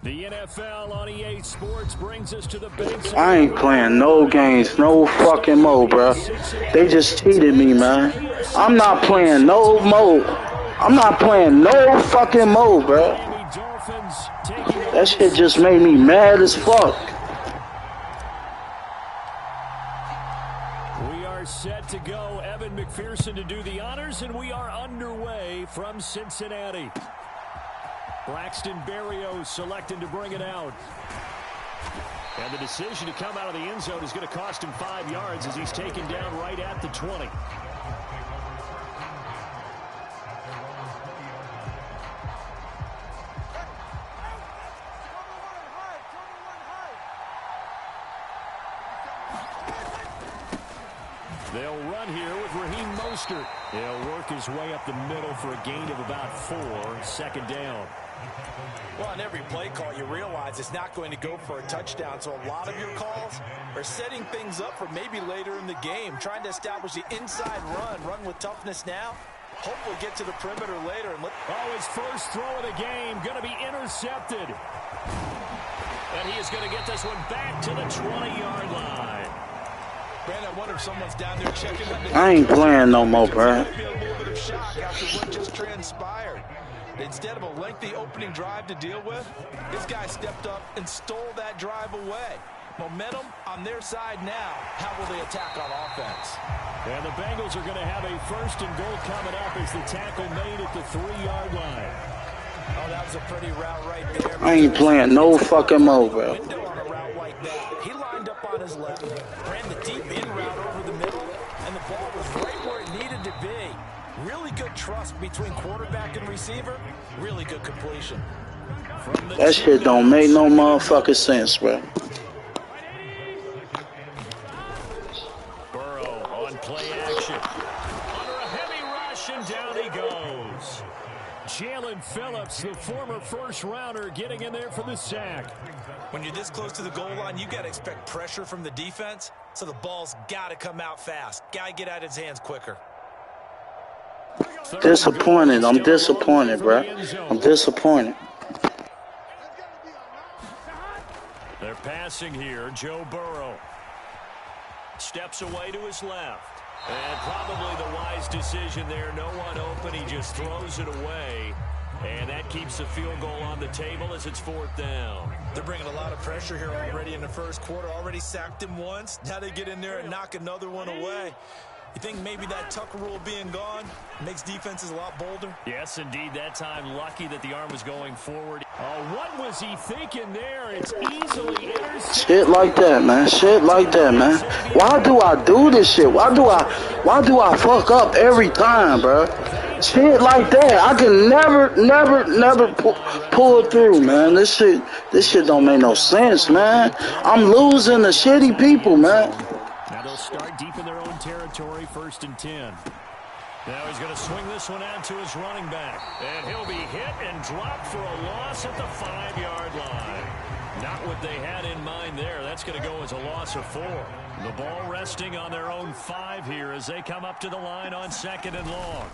The NFL on EA Sports brings us to the base. I ain't playing no games, no fucking mo, bro. They just cheated me, man. I'm not playing no mo. I'm not playing no fucking mo, bro. That shit just made me mad as fuck. We are set to go. Evan McPherson to do the honors, and we are underway from Cincinnati. Braxton Berrios selected to bring it out. And the decision to come out of the end zone is going to cost him 5 yards as he's taken down right at the 20. They'll run here with Raheem Mostert. He'll work his way up the middle for a gain of about 4, second down. Well, on every play call, you realize it's not going to go for a touchdown. So a lot of your calls are setting things up for maybe later in the game, trying to establish the inside run with toughness now. Hopefully get to the perimeter later. And his first throw of the game going to be intercepted. And he is going to get this one back to the 20-yard line. Brandon, I wonder if someone's down there checking on I ain't playing no more, bro. Maybe a little bit of shock after what just transpired. Instead of a lengthy opening drive to deal with, this guy stepped up and stole that drive away. Momentum on their side now. How will they attack on offense? And the Bengals are going to have a first and goal coming up as the tackle made at the 3-yard line. Oh, that was a pretty route right there. I ain't playing no fucking mo, bro. Window on a route like that. He lined up on his left, ran the deep in route over the middle, and the ball was right where it needed to be. Really good trust between quarterback and receiver. Really good completion. That shit don't make no motherfucking sense, bro. Burrow on play action. Under a heavy rush, and down he goes. Jalen Phillips, the former first-rounder, getting in there for the sack. When you're this close to the goal line, you got to expect pressure from the defense, so the ball's got to come out fast. Got to get out of his hands quicker. Disappointed. I'm disappointed, bro. I'm disappointed. They're passing here. Joe Burrow steps away to his left. And probably the wise decision there. No one open. He just throws it away. And that keeps the field goal on the table as it's 4th down. They're bringing a lot of pressure here already in the first quarter. Already sacked him once. Now they get in there and knock another one away. You think maybe that Tucker rule being gone makes defenses a lot bolder? Yes, indeed. That time, lucky that the arm was going forward. Oh, what was he thinking there? It's easily intercepted. Shit like that, man. Shit like that, man. Why do I do this shit? Why do I fuck up every time, bro? Shit like that. I can never pull through, man. This shit don't make no sense, man. I'm losing to shitty people, man. Now they'll start deep in their own territory, 1st and 10. Now he's going to swing this one out to his running back. And he'll be hit and dropped for a loss at the 5-yard line. Not what they had in mind there. That's going to go as a loss of 4. The ball resting on their own 5 here as they come up to the line on 2nd and long.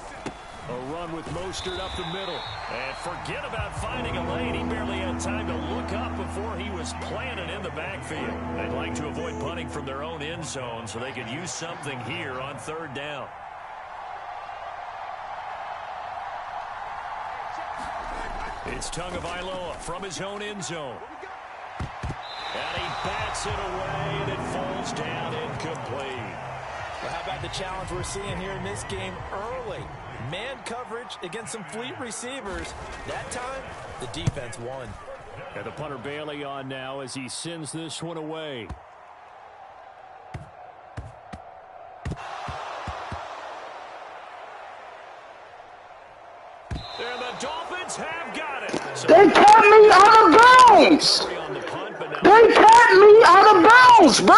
A run with Mostert up the middle. And forget about finding a lane. He barely had time to look up before he was planted in the backfield. They'd like to avoid punting from their own end zone so they could use something here on 3rd down. It's Tagovailoa from his own end zone. And he bats it away, and it falls down incomplete. Well, how about the challenge we're seeing here in this game early? Man coverage against some fleet receivers. That time, the defense won. And the punter Bailey on now as he sends this one away. And the Dolphins have got it. They kept me out of bounds. They kept me out of bounds, bro.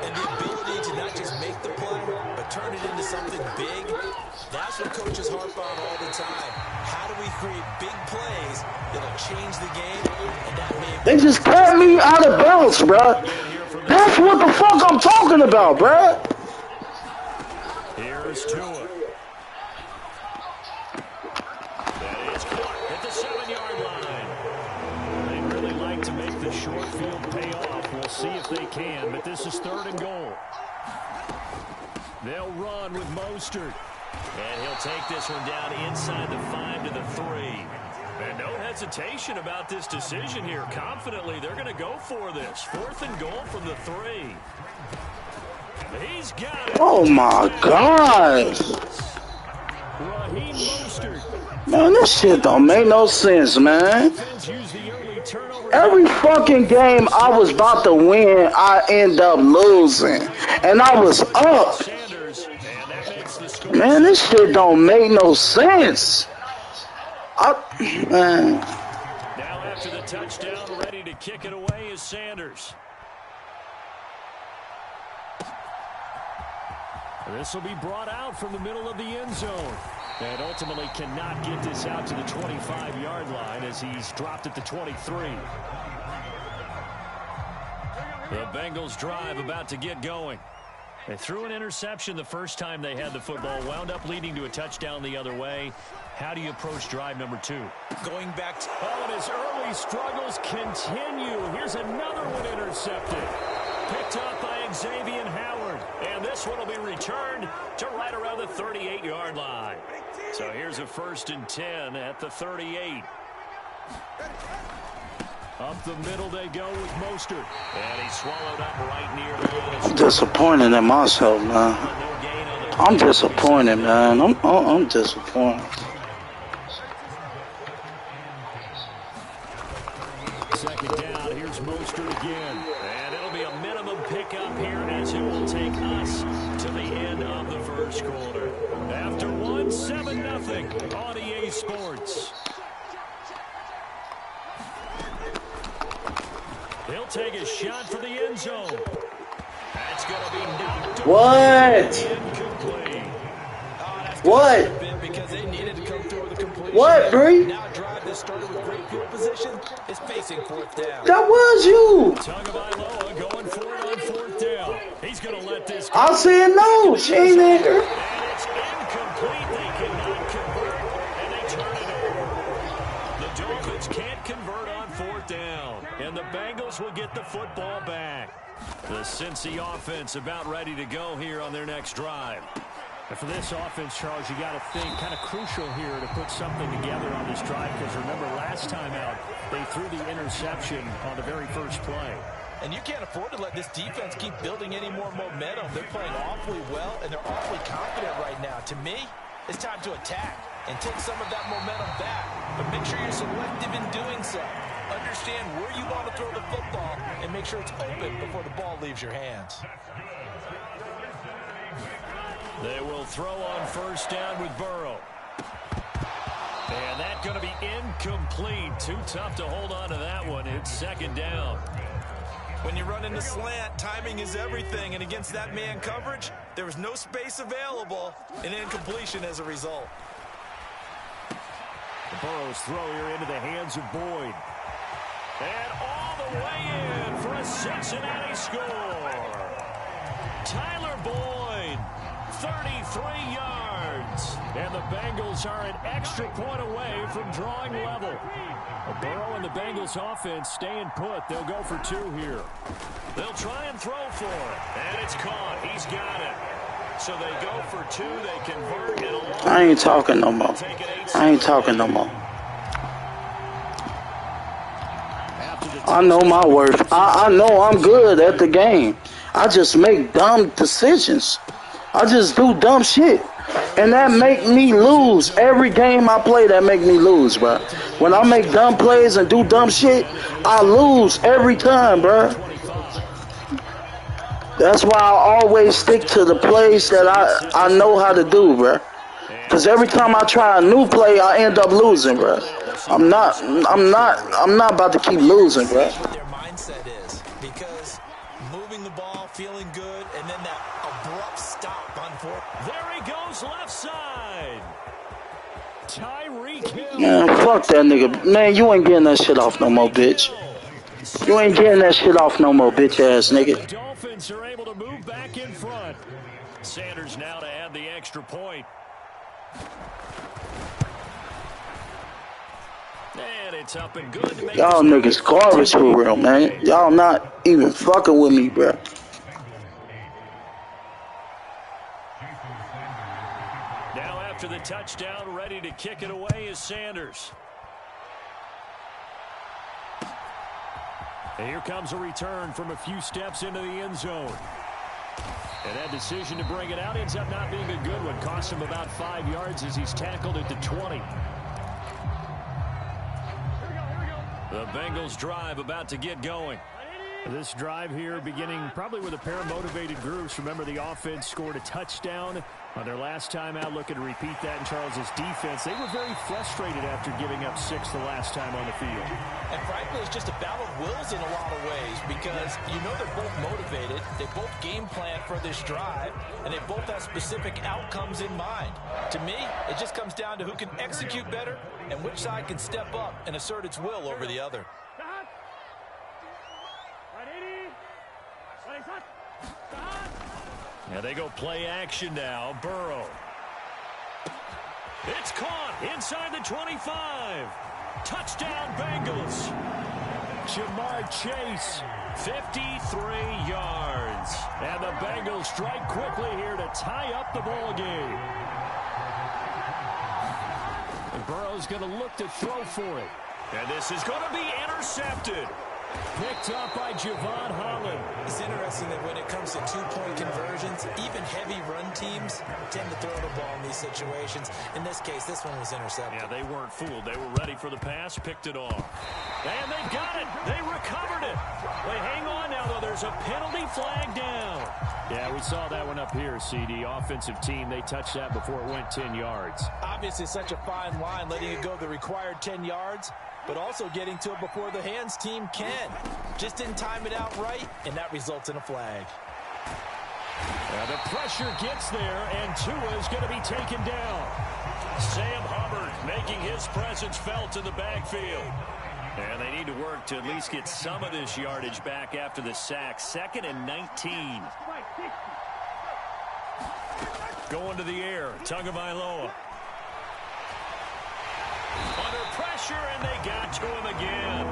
And the ability to not just make the play, but turn it into change the game, and that may They just kept me out of bounds, bro. That's what the fuck I'm talking about, bro. Here's Tua. That is caught at the 7-yard line. They'd really like to make the short field pay off. We'll see if they can, but this is 3rd and goal. They'll run with Mostert. And he'll take this one down inside the 5 to the 3. And no hesitation about this decision here. Confidently, they're going to go for this. 4th and goal from the 3. He's got it. Oh my God. Raheem Mostert. Man, this shit don't make no sense, man. Every fucking game I was about to win, I end up losing. And I was up. Man, this shit don't make no sense. Man. Now after the touchdown, ready to kick it away is Sanders. This will be brought out from the middle of the end zone. And ultimately cannot get this out to the 25-yard line as he's dropped at the 23. The Bengals drive about to get going. They threw an interception the first time they had the football, wound up leading to a touchdown the other way. How do you approach drive number 2? going back to... Oh, and his early struggles continue. Here's another one intercepted. Picked up by Xavier Howard. And this one will be returned to right around the 38-yard line. So here's a 1st and 10 at the 38. Up the middle they go with Mostert. And he swallowed up right near the line. I'm disappointed in myself, man. I'm disappointed, man. I'm disappointed. Second down, here's Mostert again. And it'll be a minimum pickup here as it will take us to the end of the first quarter. After 7-0 on EA Sports. He'll take a shot for the end zone. That's going to be knocked What? incomplete. What? Because they needed to come through with a completion. What, Bree? Now drive that started with great field position is facing 4th down. That was you. Tagovailoa going for it on 4th down. He's going to let this go. I said no. She ain't there. And it's incomplete. They cannot convert, and they turn it over. The Dolphins can't convert on 4th down, and the Bengals will get the football back. The Cincy offense about ready to go here on their next drive. And for this offense, Charles, you got to think kind of crucial here to put something together on this drive, because remember last time out, they threw the interception on the very first play. And you can't afford to let this defense keep building any more momentum. They're playing awfully well, and they're awfully confident right now. To me, it's time to attack and take some of that momentum back. But make sure you're selective in doing so. Understand where you want to throw the football and make sure it's open before the ball leaves your hands. They will throw on 1st down with Burrow. And that's going to be incomplete. Too tough to hold on to that one. It's 2nd down. When you run into slant, timing is everything. And against that man coverage, there was no space available, and incompletion as a result. The Burrow's throw here into the hands of Boyd. And all the way in for a Cincinnati score. Tyler Boyd, 33 yards. And the Bengals are an extra point away from drawing level. Burrow and the Bengals offense staying put. They'll go for 2 here. They'll try and throw for it. And it's caught. He's got it. So they go for 2. They convert it along. I ain't talking no more. I ain't talking no more. I know my worth. I know I'm good at the game. I just make dumb decisions. I just do dumb shit. And that make me lose. Every game I play, that make me lose, bro. When I make dumb plays and do dumb shit, I lose every time, bro. That's why I always stick to the plays that I know how to do, bro. Because every time I try a new play, I end up losing, bro. I'm not about to keep losing, bro. What their mindset is, because moving the ball, feeling good, and then that abrupt stop on 4th. There he goes left side. Tyreek Hill. Man, fuck that nigga. Man, you ain't getting that shit off no more, bitch. You ain't getting that shit off no more, bitch ass nigga. The Dolphins are able to move back in front. Sanders now to add the extra point. And it's up and good to make Y'all niggas garbage for real, man. Y'all not even fucking with me, bro. Now after the touchdown, ready to kick it away is Sanders. And here comes a return from a few steps into the end zone. And that decision to bring it out ends up not being a good one. Cost him about 5 yards as he's tackled at the 20. The Bengals drive about to get going. This drive here beginning probably with a pair of motivated groups. Remember, the offense scored a touchdown on their last time out. Looking to repeat that in Charles's defense. They were very frustrated after giving up 6 the last time on the field. And frankly, it's just a battle of wills in a lot of ways because you know they're both motivated. They both game plan for this drive, and they both have specific outcomes in mind. To me, it just comes down to who can execute better and which side can step up and assert its will over the other. Now they go play action now. Burrow. It's caught inside the 25. Touchdown Bengals. Jamar Chase, 53 yards. And the Bengals strike quickly here to tie up the ball game. And Burrow's going to look to throw for it. And this is going to be intercepted. Picked up by Javon Holland. It's interesting that when it comes to two-point conversions, even heavy run teams tend to throw the ball in these situations. In this case, this one was intercepted. Yeah, they weren't fooled. They were ready for the pass, picked it off. And they got it. They recovered it. They hang on now, though. There's a penalty flag down. Yeah, we saw that one up here, CD. Offensive team, they touched that before it went 10 yards. Obviously, such a fine line, letting it go the required 10 yards. But also getting to it before the hands team can. Just didn't time it out right, and that results in a flag. And the pressure gets there, and Tua is going to be taken down. Sam Hubbard making his presence felt in the backfield. And they need to work to at least get some of this yardage back after the sack. 2nd and 19. Going to the air, Tagovailoa. Under pressure, and they got to him again.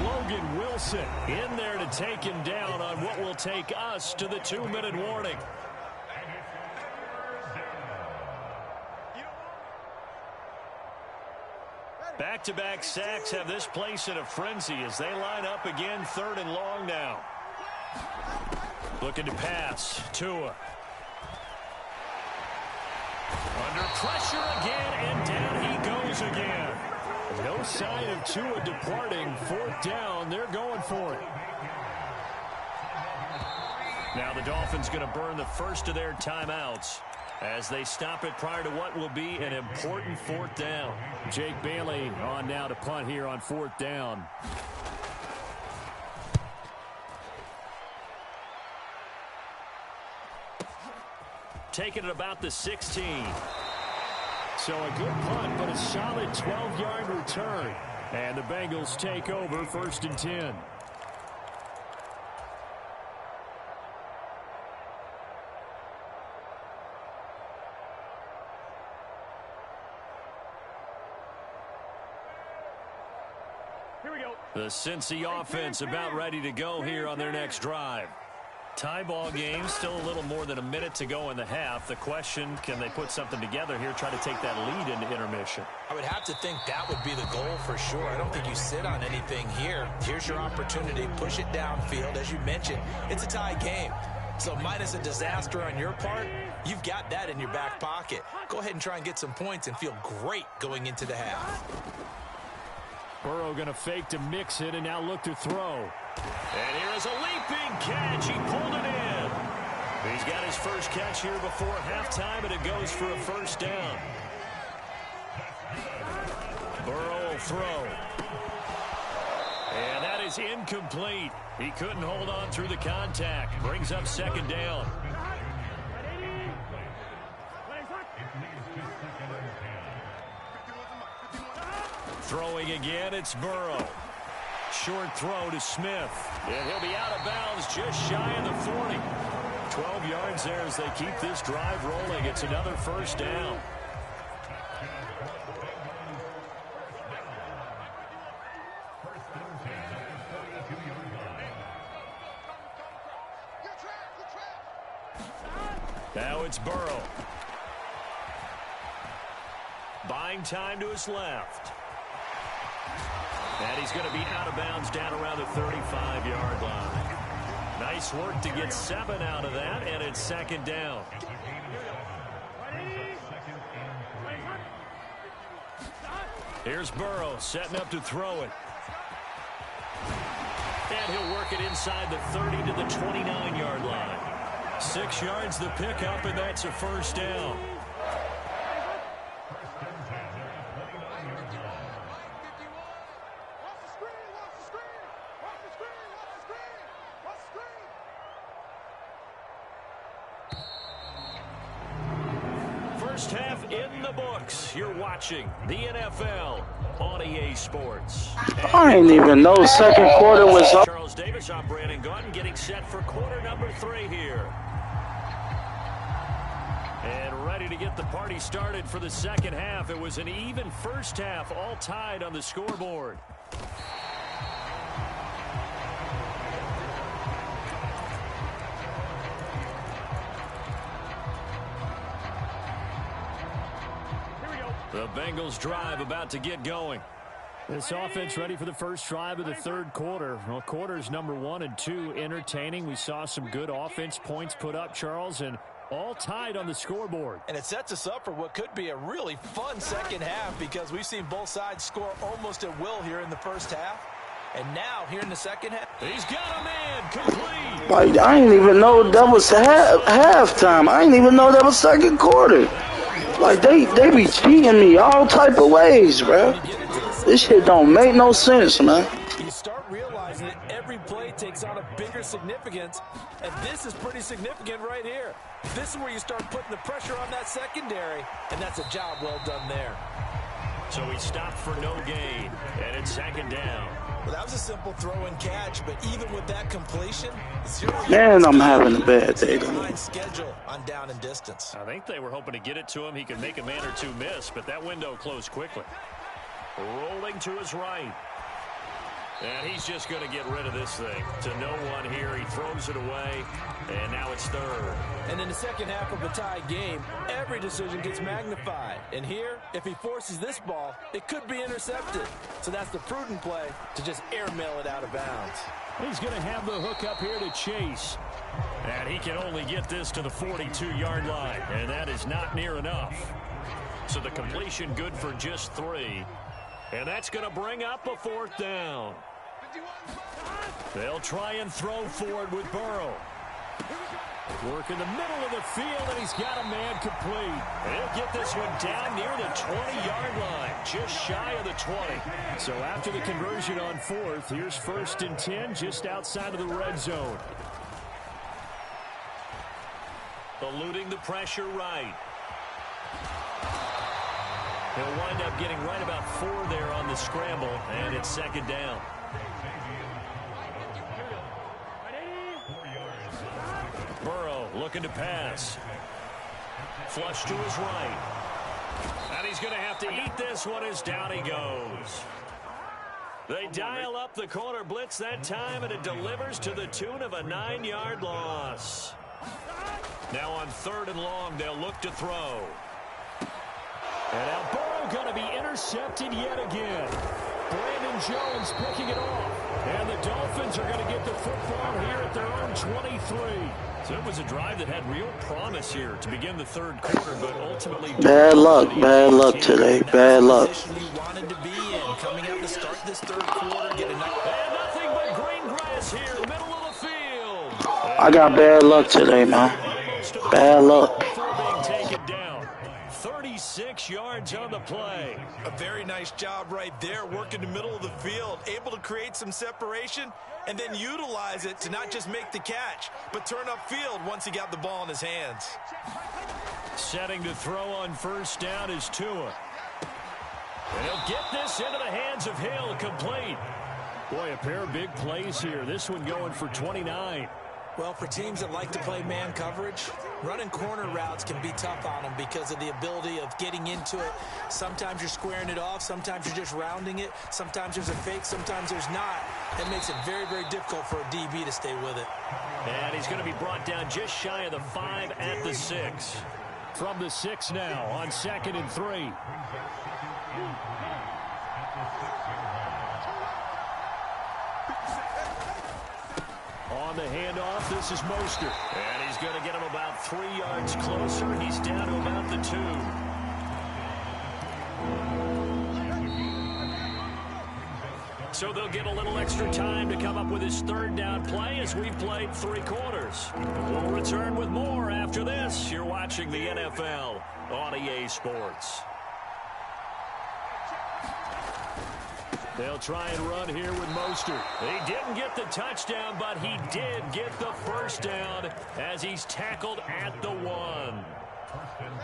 Logan Wilson in there to take him down on what will take us to the 2-minute warning. Back-to-back sacks have this place in a frenzy as they line up again 3rd and long now. Looking to pass. Tua. Under pressure again, and down he goes again. No sign of Tua departing. 4th down, they're going for it. Now the Dolphins going to burn the first of their timeouts as they stop it prior to what will be an important 4th down. Jake Bailey on now to punt here on 4th down. Taking it about the 16. So a good punt, but a solid 12-yard return. And the Bengals take over 1st and 10. Here we go. The Cincy offense about ready to go here on their next drive. Tie ball game, still a little more than a minute to go in the half. The question, can they put something together here, try to take that lead into intermission? I would have to think that would be the goal for sure. I don't think you sit on anything here. Here's your opportunity. Push it downfield. As you mentioned, it's a tie game. So minus a disaster on your part, you've got that in your back pocket. Go ahead and try and get some points and feel great going into the half. Burrow going to fake to mix it and now look to throw. And here is a leaping catch. He pulled it in. He's got his first catch here before halftime, and it goes for a 1st down. Burrow will throw. And that is incomplete. He couldn't hold on through the contact. Brings up 2nd down. Throwing again, it's Burrow. Short throw to Smith. And he'll be out of bounds just shy of the 40. 12 yards there as they keep this drive rolling. It's another first down. Now it's Burrow. Buying time to his left. And he's going to be out of bounds down around the 35-yard line. Nice work to get 7 out of that, and it's second down. Here's Burrow setting up to throw it. And he'll work it inside the 30 to the 29-yard line. 6 yards the pickup, and that's a first down. First half in the books. You're watching the NFL on EA Sports. I didn't even know second quarter was up. Charles Davis operating gun, getting set for quarter number 3 here. And ready to get the party started for the second half. It was an even first half, all tied on the scoreboard. The Bengals drive about to get going. This offense ready for the first drive of the third quarter. Well, quarters number 1 and 2 entertaining. We saw some good offense points put up, Charles, and all tied on the scoreboard. And it sets us up for what could be a really fun second half because we've seen both sides score almost at will here in the first half. And now, here in the second half, he's got a man complete. Like, I didn't even know that was halftime. I didn't even know that was second quarter. Like, they be cheating me all type of ways, bro. This shit don't make no sense, man. You start realizing that every play takes on a bigger significance, and this is pretty significant right here. This is where you start putting the pressure on that secondary, and that's a job well done there. So he stopped for no gain, and it's second down. Well, that was a simple throw and catch, but even with that completion, Man, I'm having a bad day tonight. Schedule on down and distance. I think they were hoping to get it to him. He could make a man or two miss, but that window closed quickly. Rolling to his right. And he's just going to get rid of this thing. To no one here. He throws it away, and now it's third. And in the second half of a tie game, every decision gets magnified. And here, if he forces this ball, it could be intercepted. So that's the prudent play to just airmail it out of bounds. He's going to have the hook up here to Chase. And he can only get this to the 42-yard line, and that is not near enough. So the completion good for just 3. And that's going to bring up a fourth down. They'll try and throw forward with Burrow. Work in the middle of the field, and he's got a man complete. He'll get this one down near the 20-yard line, just shy of the 20. So after the conversion on fourth, here's first and 10 just outside of the red zone. Eluding the pressure right. He'll wind up getting right about 4 there on the scramble, and it's second down. Burrow looking to pass. Flush to his right. And he's going to have to eat this one as down he goes. They dial up the corner blitz that time, and it delivers to the tune of a 9-yard loss. Now on 3rd and long, they'll look to throw. And now Burrow going to be intercepted yet again. Brandon Jones picking it off. And the Dolphins are going to get the football here at their own 23. So it was a drive that had real promise here to begin the third quarter, but ultimately... Bad luck today. Bad luck. Wanted to be in, coming out to start this third quarter, get and nothing but green grass here, middle of the field. I got bad luck today, man. Bad luck. Being taken down. 36 yards on the play. A very nice job right there, working the middle of the field, able to create some separation and then utilize it to not just make the catch, but turn upfield once he got the ball in his hands. Setting to throw on first down is Tua. And he'll get this into the hands of Hill, complete. Boy, a pair of big plays here. This one going for 29. Well, for teams that like to play man coverage, running corner routes can be tough on them because of the ability of getting into it. Sometimes you're squaring it off. Sometimes you're just rounding it. Sometimes there's a fake. Sometimes there's not. It makes it very, very difficult for a DB to stay with it. And he's going to be brought down just shy of the 5 at the 6. From the 6 now on 2nd and 3. On the handoff, this is Mostert. And he's going to get him about 3 yards closer. He's down to about the 2. So they'll get a little extra time to come up with his 3rd down play as we've played 3 quarters. We'll return with more after this. You're watching the NFL on EA Sports. They'll try and run here with Mostert. He didn't get the touchdown, but he did get the 1st down as he's tackled at the 1.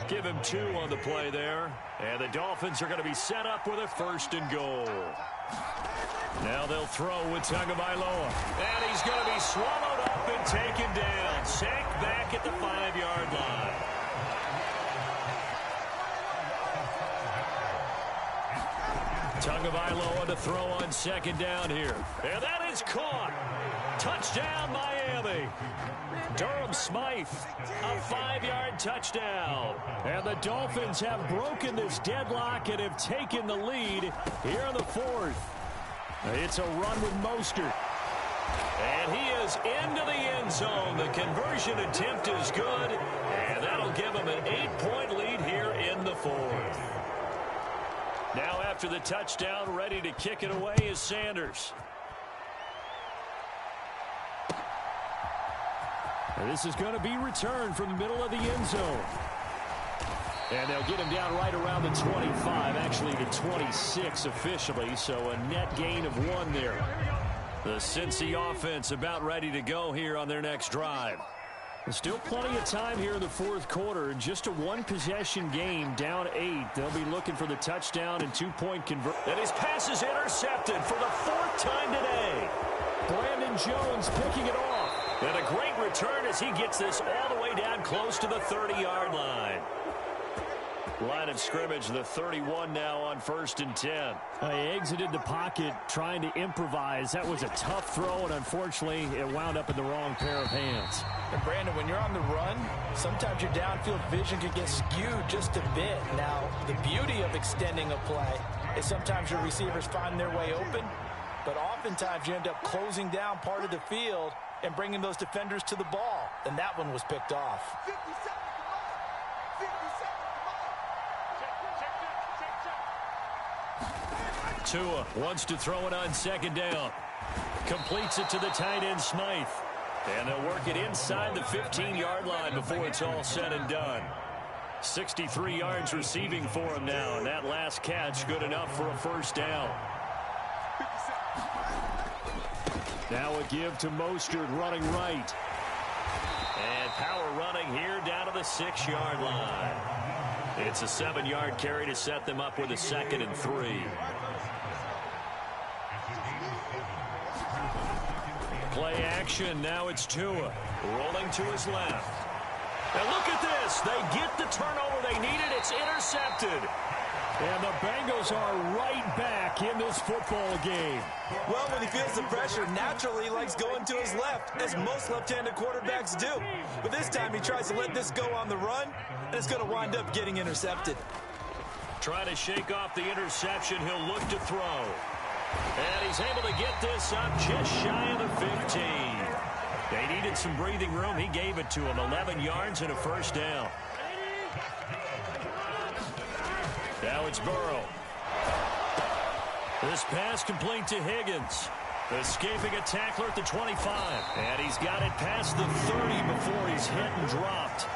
Give him 2 on the play there. And the Dolphins are going to be set up with a 1st and goal. Now they'll throw with Tagovailoa. And he's going to be swallowed up and taken down. Sacked back at the 5-yard line. Tagovailoa to throw on 2nd down here. And that is caught. Touchdown, Miami. Durham Smythe, a 5-yard touchdown. And the Dolphins have broken this deadlock and have taken the lead here in the 4th. It's a run with Mostert. And he is into the end zone. The conversion attempt is good. And that'll give him an 8-point lead here in the 4th. Now after the touchdown, ready to kick it away is Sanders. And this is going to be returned from the middle of the end zone. And they'll get him down right around the 25, actually the 26 officially, so a net gain of 1 there. The Cincy offense about ready to go here on their next drive. There's still plenty of time here in the 4th quarter. Just a 1-possession game, down 8. They'll be looking for the touchdown and 2-point conversion. And his pass is intercepted for the 4th time today. Brandon Jones picking it off. And a great return as he gets this all the way down close to the 30-yard line. Line of scrimmage, the 31 now on 1st and 10. He exited the pocket trying to improvise. That was a tough throw, and unfortunately, it wound up in the wrong pair of hands. And Brandon, when you're on the run, sometimes your downfield vision can get skewed just a bit. Now, the beauty of extending a play is sometimes your receivers find their way open, but oftentimes you end up closing down part of the field and bringing those defenders to the ball. And that one was picked off. Tua wants to throw it on 2nd down. Completes it to the tight end, Smythe. And they'll work it inside the 15-yard line before it's all said and done. 63 yards receiving for him now. And that last catch good enough for a 1st down. Now a give to Mostert running right. And power running here down to the 6-yard line. It's a 7-yard carry to set them up with a 2nd and 3. Play action. Now it's Tua rolling to his left. And look at this. They get the turnover they needed. It's intercepted. And the Bengals are right back in this football game. Well, when he feels the pressure, naturally he likes going to his left, as most left-handed quarterbacks do. But this time he tries to let this go on the run, and it's going to wind up getting intercepted. Trying to shake off the interception. He'll look to throw. And he's able to get this up just shy of the 15. They needed some breathing room. He gave it to him. 11 yards and a 1st down. Now it's Burrow. This pass complete to Higgins. Escaping a tackler at the 25. And he's got it past the 30 before he's hit and dropped.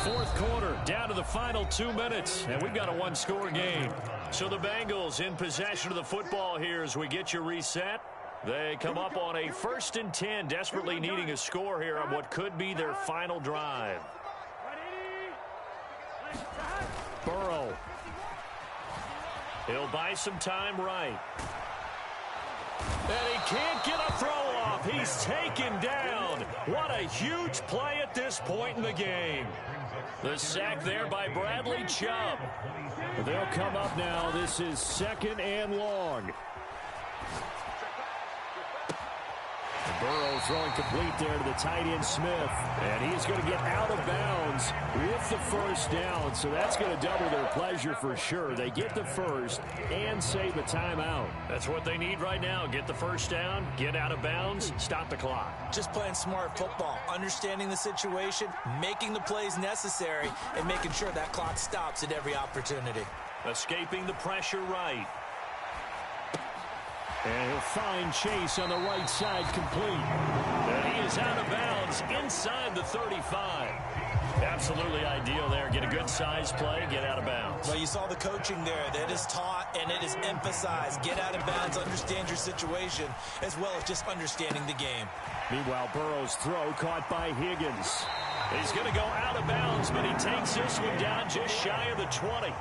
Fourth quarter, down to the final 2 minutes, and we've got a 1-score game. So the Bengals in possession of the football here as we get you reset. They come up on a 1st and 10, desperately needing a score here on what could be their final drive. Burrow. He'll buy some time right. And he can't get a throw off. He's taken down. What a huge play at this point in the game. The sack there by Bradley Chubb. They'll come up now. This is 2nd and long. Burrow throwing complete there to the tight end Smith. And he's going to get out of bounds with the first down. So that's going to double their pleasure for sure. They get the first and save a timeout. That's what they need right now. Get the first down, get out of bounds, stop the clock. Just playing smart football, understanding the situation, making the plays necessary, and making sure that clock stops at every opportunity. Escaping the pressure right. And he'll find Chase on the right side complete. And he is out of bounds inside the 35. Absolutely ideal there. Get a good size play, get out of bounds. Well, you saw the coaching there. That is taught and it is emphasized. Get out of bounds, understand your situation, as well as just understanding the game. Meanwhile, Burrow's throw caught by Higgins. He's going to go out of bounds, but he takes this one down just shy of the 20.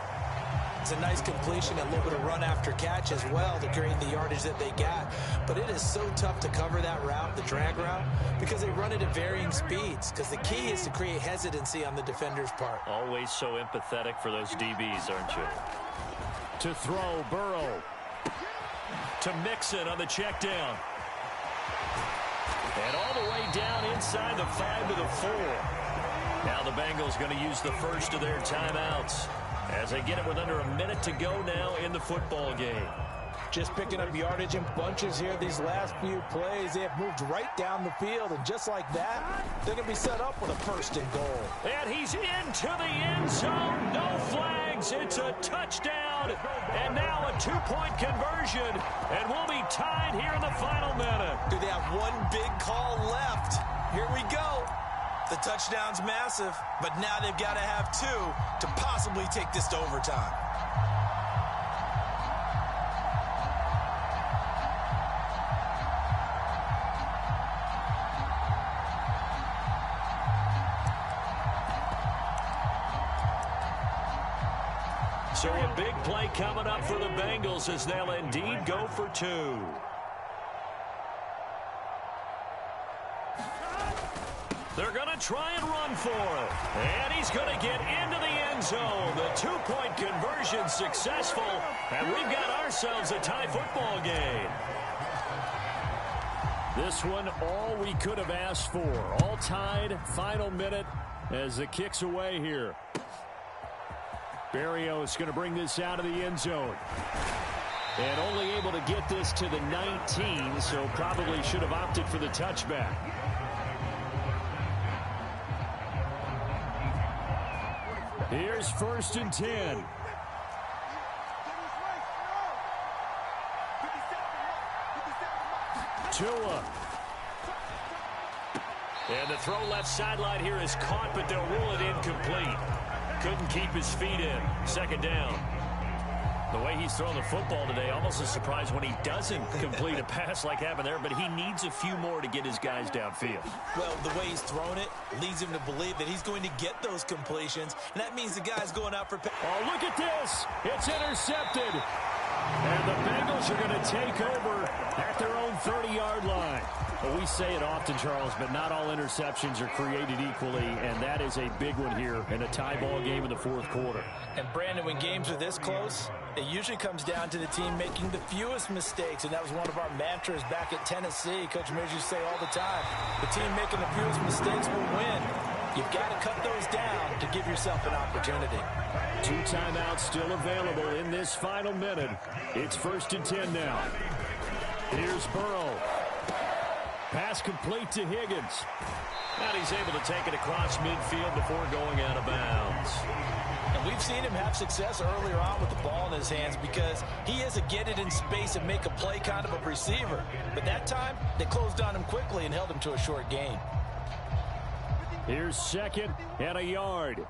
It's a nice completion, a little bit of run after catch as well to create the yardage that they got. But it is so tough to cover that route, the drag route, because they run it at varying speeds. Because the key is to create hesitancy on the defender's part. Always so empathetic for those DBs, aren't you? To throw, Burrow. To Mixon on the check down. And all the way down inside the 5 to the 4. Now the Bengals going to use the first of their timeouts as they get it with under a minute to go now in the football game. Just picking up yardage in bunches here these last few plays. They have moved right down the field, and just like that, they're going to be set up with a 1st and goal. And he's into the end zone. No flags. It's a touchdown. And now a 2-point conversion. And we'll be tied here in the final minute. Do they have one big call left? Here we go. The touchdown's massive, but now they've got to have 2 to possibly take this to overtime. So a big play coming up for the Bengals as they'll indeed go for 2. They're going to try and run for it. And he's going to get into the end zone. The 2-point conversion successful. And we've got ourselves a tie football game. This one, all we could have asked for. All tied, final minute as the kick's away here. Berrios going to bring this out of the end zone. And only able to get this to the 19, so probably should have opted for the touchback. Here's 1st and 10. Tua. And the throw left sideline here is caught, but they'll rule it incomplete. Couldn't keep his feet in. 2nd down. The way he's throwing the football today, almost a surprise when he doesn't complete a pass like happened there, but he needs a few more to get his guys downfield. Well, the way he's thrown it leads him to believe that he's going to get those completions, and that means the guy's going out for... Oh, look at this. It's intercepted. And the Bengals are going to take over at their own 30-yard line. Well, we say it often, Charles, but not all interceptions are created equally, and that is a big one here in a tie ball game in the 4th quarter. And, Brandon, when games are this close, it usually comes down to the team making the fewest mistakes, and that was one of our mantras back at Tennessee. Coach Mears used to say all the time, the team making the fewest mistakes will win. You've got to cut those down to give yourself an opportunity. 2 timeouts still available in this final minute. It's 1st and 10 now. Here's Burrow. Pass complete to Higgins. And he's able to take it across midfield before going out of bounds. And we've seen him have success earlier on with the ball in his hands because he is a get it in space and make a play kind of a receiver. But that time, they closed on him quickly and held him to a short gain. Here's 2nd and a yard.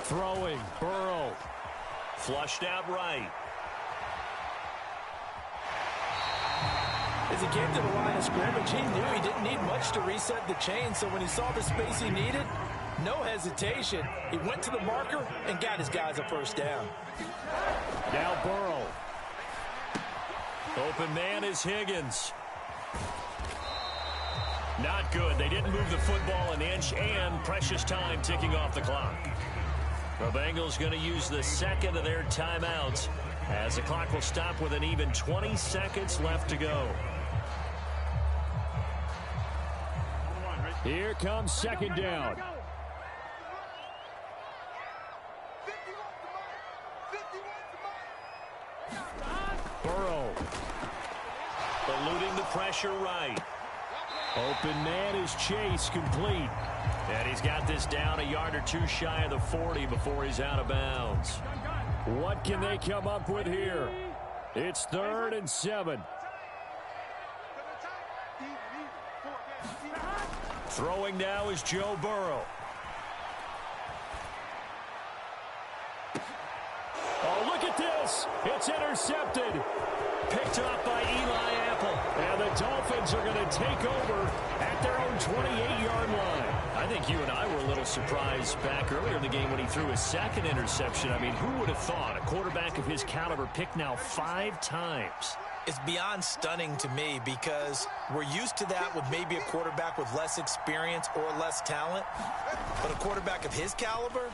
Throwing, Burrow. Flushed out right. As he came to the line of scrimmage, he knew he didn't need much to reset the chain, so when he saw the space he needed, no hesitation. He went to the marker and got his guys a first down. Now Burrow. Open man is Higgins. Not good. They didn't move the football an inch, and precious time ticking off the clock. The Bengals going to use the second of their timeouts as the clock will stop with an even 20 seconds left to go. Here comes second down. Burrow. Eluding the pressure right. Open man is Chase, complete. And he's got this down a yard or two shy of the 40 before he's out of bounds. What can they come up with here? It's 3rd and 7. Throwing now is Joe Burrow. Oh, look at this. It's intercepted. Picked up by Eli Apple. And the Dolphins are going to take over at their own 28-yard line. I think you and I were a little surprised back earlier in the game when he threw his second interception. I mean, who would have thought a quarterback of his caliber picked now 5 times? It's beyond stunning to me because we're used to that with maybe a quarterback with less experience or less talent. But a quarterback of his caliber,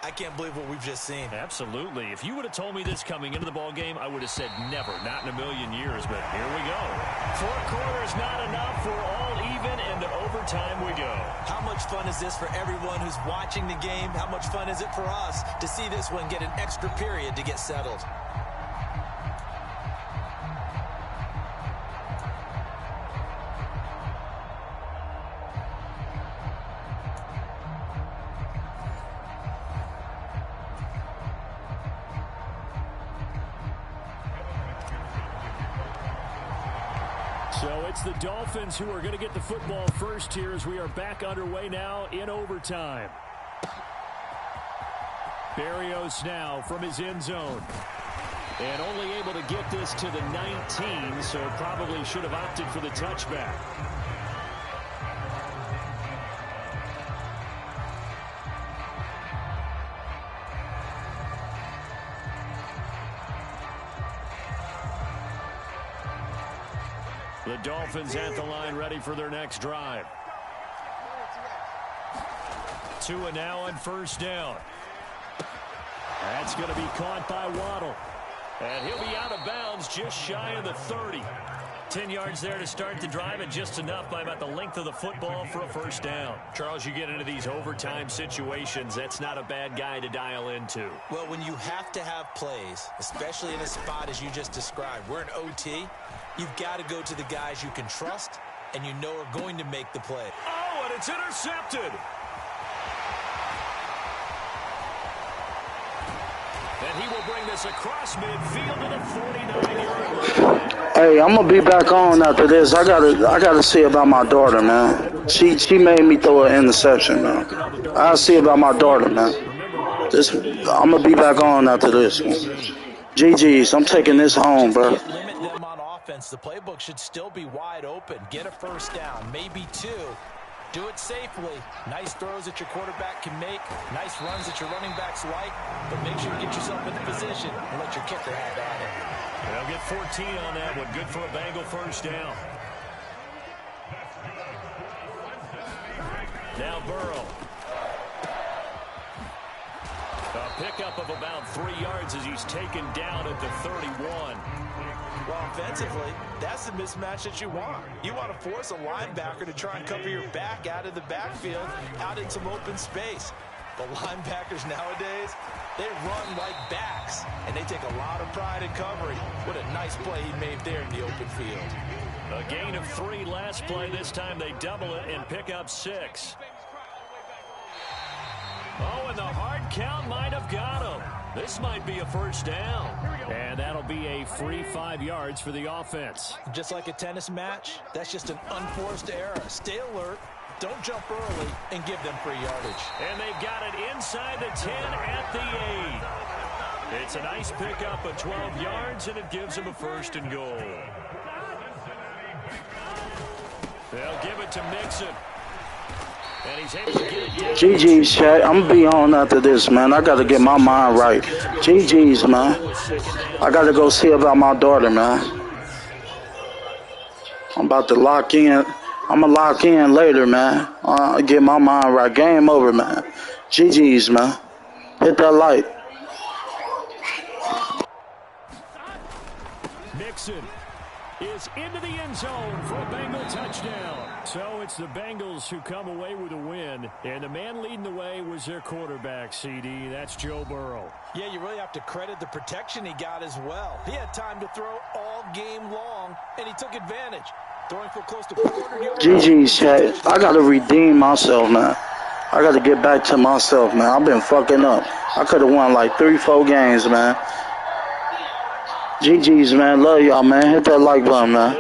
I can't believe what we've just seen. Absolutely. If you would have told me this coming into the ball game, I would have said never, not in a million years. But here we go. 4 quarters not enough. We're all even, and to overtime we go. How much fun is this for everyone who's watching the game? How much fun is it for us to see this one get an extra period to get settled? So it's the Dolphins who are going to get the football first here as we are back underway now in overtime. Berrios now from his end zone. And only able to get this to the 19, so probably should have opted for the touchback. The Dolphins at the line ready for their next drive. Tua now on first down. That's going to be caught by Waddle. And he'll be out of bounds just shy of the 30. 10 yards there to start the drive, and just enough by about the length of the football for a first down. Charles, you get into these overtime situations, that's not a bad guy to dial into. Well, when you have to have plays, especially in a spot as you just described, we're in OT, you've got to go to the guys you can trust and you know are going to make the play. Oh, and it's intercepted. And he will bring this across midfield to the 49-yard line. Hey, I'm gonna be back on after this. I gotta see about my daughter, man. She made me throw an interception, man. I'll see about my daughter, man. I'm gonna be back on after this, man. GG's, I'm taking this home, bro. Limit them on offense. The playbook should still be wide open. Get a first down, maybe 2. Do it safely. Nice throws that your quarterback can make. Nice runs that your running backs like. But make sure you get yourself into position and let your kicker have at it. They'll get 14 on that one. Good for a Bengal first down. Now Burrow. A pickup of about 3 yards as he's taken down at the 31. Well, offensively, that's the mismatch that you want. You want to force a linebacker to try and cover your back out of the backfield, out in some open space. But linebackers nowadays, they run like backs, and they take a lot of pride in covering. What a nice play he made there in the open field. A gain of 3 last play. This time they double it and pick up 6. Oh, and the hard count might have got him. This might be a first down. And that'll be a free 5 yards for the offense. Just like a tennis match, that's just an unforced error. Stay alert, don't jump early, and give them free yardage. And they've got it inside the 10 at the 8. It's a nice pickup of 12 yards, and it gives them a 1st and goal. They'll give it to Mixon. And he's able to get it down. GG's, chat. I'm going to be on after this, man. I got to get my mind right. GG's, man. I got to go see about my daughter, man. I'm about to lock in. I'm going to lock in later, man. Get my mind right. Game over, man. GG's, man. Hit that light. Mixon is into the end zone for a Bengal touchdown. So it's the Bengals who come away with a win, and the man leading the way was their quarterback, CD. That's Joe Burrow. Yeah, you really have to credit the protection he got as well. He had time to throw all game long, and he took advantage. Throwing for close to 400 yards. GG's, chat. I got to redeem myself, man. I got to get back to myself, man. I've been fucking up. I could have won like 3-4 games, man. GG's, man. Love y'all, man. Hit that like button, man.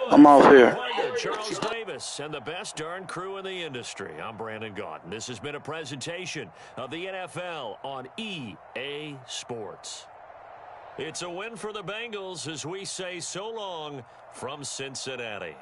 I'm off here. Charles Davis and the best darn crew in the industry. I'm Brandon Gaudin. This has been a presentation of the NFL on EA Sports. It's a win for the Bengals as we say so long from Cincinnati.